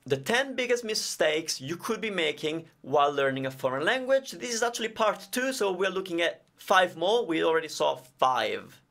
The 10 biggest mistakes you could be making while learning a foreign language. This is actually part 2, so we're looking at 5 more. We already saw 5.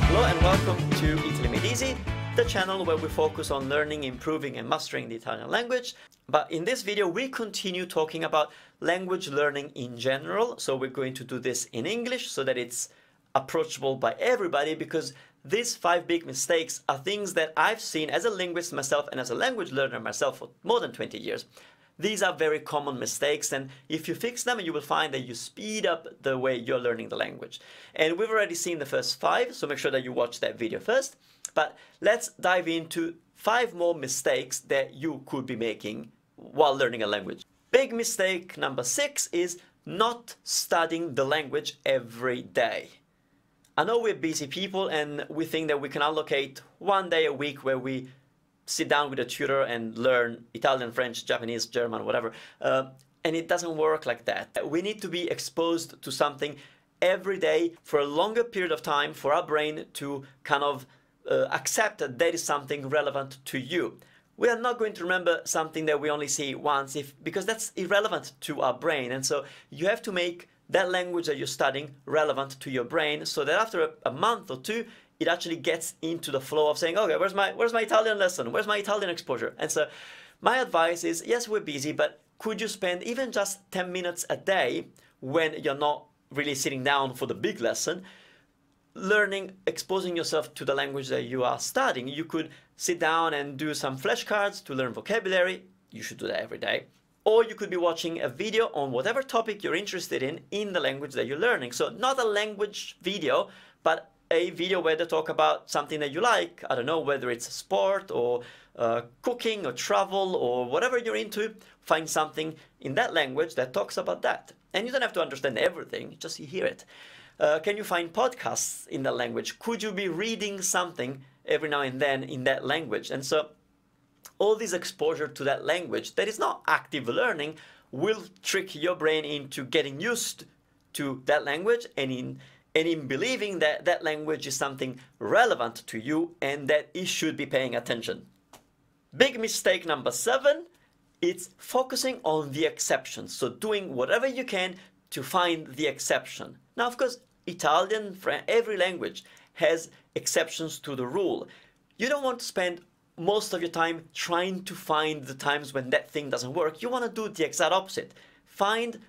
Hello and welcome to Italy Made Easy, the channel where we focus on learning, improving and mastering the Italian language. But in this video we continue talking about language learning in general. So we're going to do this in English so that it's approachable by everybody, because these 5 big mistakes are things that I've seen as a linguist myself and as a language learner myself for more than 20 years. These are very common mistakes, and if you fix them, you will find that you speed up the way you're learning the language. And we've already seen the first 5, so make sure that you watch that video first. But let's dive into 5 more mistakes that you could be making while learning a language. Big mistake number 6 is not studying the language every day. I know we're busy people and we think that we can allocate 1 day a week where we sit down with a tutor and learn Italian, French, Japanese, German, whatever. And it doesn't work like that. We need to be exposed to something every day for a longer period of time for our brain to kind of accept that that is something relevant to you. We are not going to remember something that we only see once because that's irrelevant to our brain. And so you have to make that language that you're studying relevant to your brain so that after a month or 2, it actually gets into the flow of saying, okay, where's my Italian lesson? Where's my Italian exposure? And so my advice is, yes, we're busy, but could you spend even just 10 minutes a day when you're not really sitting down for the big lesson, learning, exposing yourself to the language that you are studying? You could sit down and do some flashcards to learn vocabulary. You should do that every day. Or you could be watching a video on whatever topic you're interested in the language that you're learning. So not a language video, but a video where they talk about something that you like. I don't know, whether it's sport or cooking or travel or whatever you're into. Find something in that language that talks about that. And you don't have to understand everything, just hear it. Can you find podcasts in that language? Could you be reading something every now and then in that language? And so all this exposure to that language that is not active learning will trick your brain into getting used to that language and in believing that that language is something relevant to you and that it should be paying attention. Big mistake number 7, it's focusing on the exceptions. So doing whatever you can to find the exception. Now, of course, Italian, French, every language has exceptions to the rule. You don't want to spend most of your time trying to find the times when that thing doesn't work. You want to do the exact opposite. Find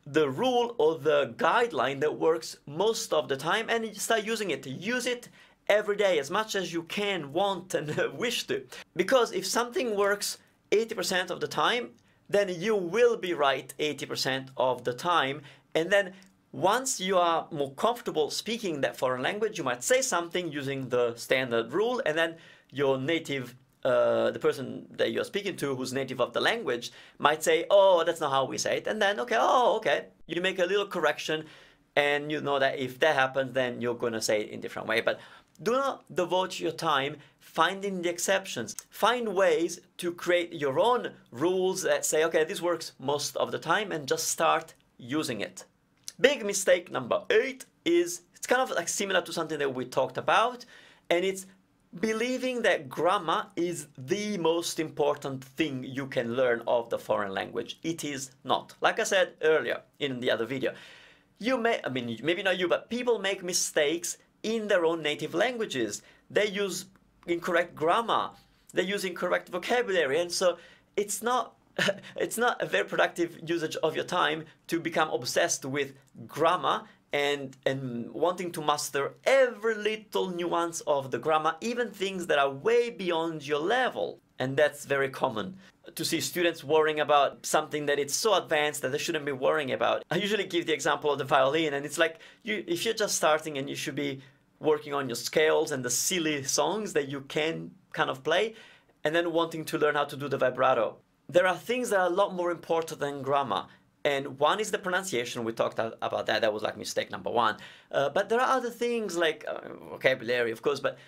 the rule or the guideline that works most of the time and you start using it. Use it every day as much as you can, want and wish to. Because if something works 80% of the time, then you will be right 80% of the time. And then once you are more comfortable speaking that foreign language, you might say something using the standard rule, and then your native, the person that you're speaking to who's native of the language might say, oh, that's not how we say it. And then, okay, you make a little correction and you know that if that happens, then you're going to say it in a different way. But do not devote your time finding the exceptions. Find ways to create your own rules that say, okay, this works most of the time, and just start using it. Big mistake number 8 is, it's kind of like similar to something that we talked about, and it's believing that grammar is the most important thing you can learn of the foreign language. It is not. Like I said earlier in the other video, maybe not you, but people make mistakes in their own native languages. They use incorrect grammar, they use incorrect vocabulary, and so it's not it's not a very productive usage of your time to become obsessed with grammar and wanting to master every little nuance of the grammar, even things that are way beyond your level. And that's very common to see students worrying about something that it's so advanced that they shouldn't be worrying about. I usually give the example of the violin, and it's like, if you're just starting and you should be working on your scales and the silly songs that you can kind of play, and then wanting to learn how to do the vibrato. There are things that are a lot more important than grammar. And one is the pronunciation. We talked about that. That was like mistake number 1. But there are other things like vocabulary, of course, but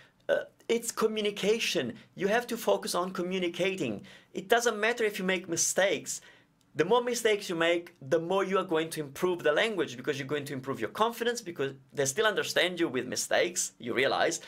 it's communication. You have to focus on communicating. It doesn't matter if you make mistakes. The more mistakes you make, the more you are going to improve the language, because you're going to improve your confidence, because they still understand you with mistakes, you realize.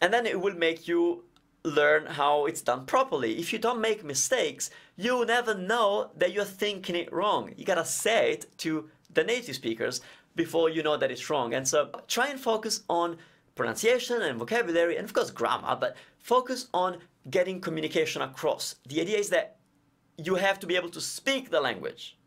And then it will make you learn how it's done properly. If you don't make mistakes, you'll never know that you're thinking it wrong. You gotta say it to the native speakers before you know that it's wrong. And so try and focus on pronunciation and vocabulary and of course grammar, but focus on getting communication across. The idea is that you have to be able to speak the language.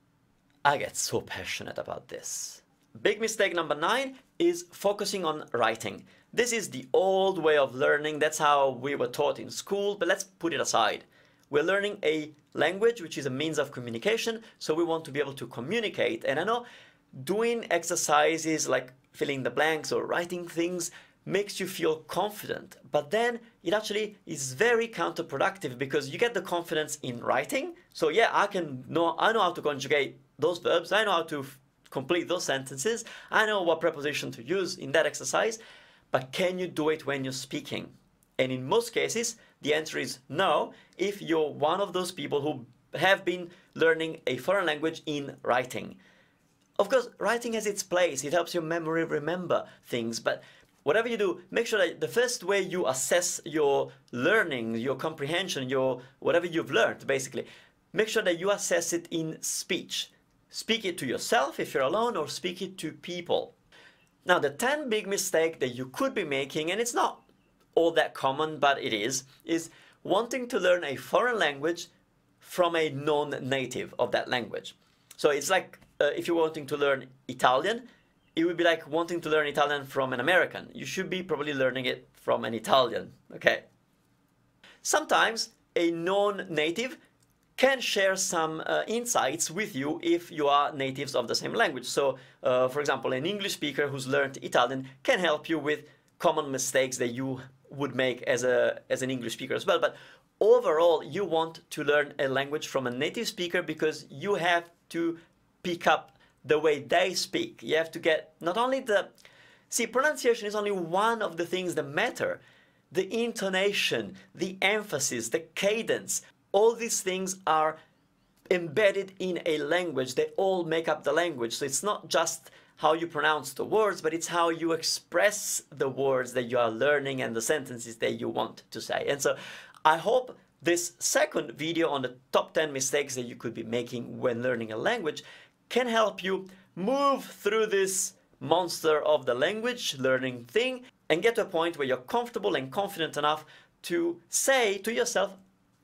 I get so passionate about this. Big mistake number 9 is focusing on writing. This is the old way of learning. That's how we were taught in school, but let's put it aside. We're learning a language which is a means of communication, so we want to be able to communicate. And I know doing exercises like filling the blanks or writing things makes you feel confident, but then it actually is very counterproductive because you get the confidence in writing. So yeah, I know how to conjugate those verbs, I know how to complete those sentences, I know what preposition to use in that exercise, but can you do it when you're speaking? And in most cases, the answer is no, if you're one of those people who have been learning a foreign language in writing. Of course, writing has its place, it helps your memory remember things, but whatever you do, make sure that the first way you assess your learning, your comprehension, whatever you've learned, basically, make sure that you assess it in speech. Speak it to yourself if you're alone, or speak it to people. Now, the 10 big mistakes that you could be making, and it's not all that common, but it is wanting to learn a foreign language from a non-native of that language. So it's like if you're wanting to learn Italian, it would be like wanting to learn Italian from an American. You should be probably learning it from an Italian, okay? Sometimes a non-native can share some insights with you if you are natives of the same language. So, for example, an English speaker who's learned Italian can help you with common mistakes that you would make as an English speaker as well. But overall, you want to learn a language from a native speaker because you have to pick up the way they speak. You have to get not only pronunciation is only one of the things that matter. The intonation, the emphasis, the cadence, all these things are embedded in a language. They all make up the language. So it's not just how you pronounce the words, but it's how you express the words that you are learning and the sentences that you want to say. And so I hope this second video on the top 10 mistakes that you could be making when learning a language can help you move through this monster of the language learning thing and get to a point where you're comfortable and confident enough to say to yourself,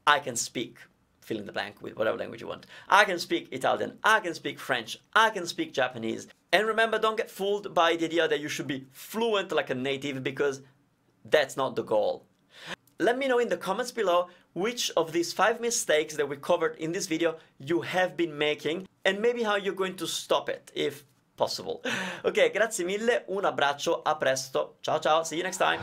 I can speak, fill in the blank with whatever language you want. I can speak Italian, I can speak French, I can speak Japanese. And remember, don't get fooled by the idea that you should be fluent like a native, because that's not the goal. Let me know in the comments below which of these 5 mistakes that we covered in this video you have been making, and maybe how you're going to stop it, if possible. Ok, grazie mille, un abbraccio, a presto, ciao ciao, see you next time.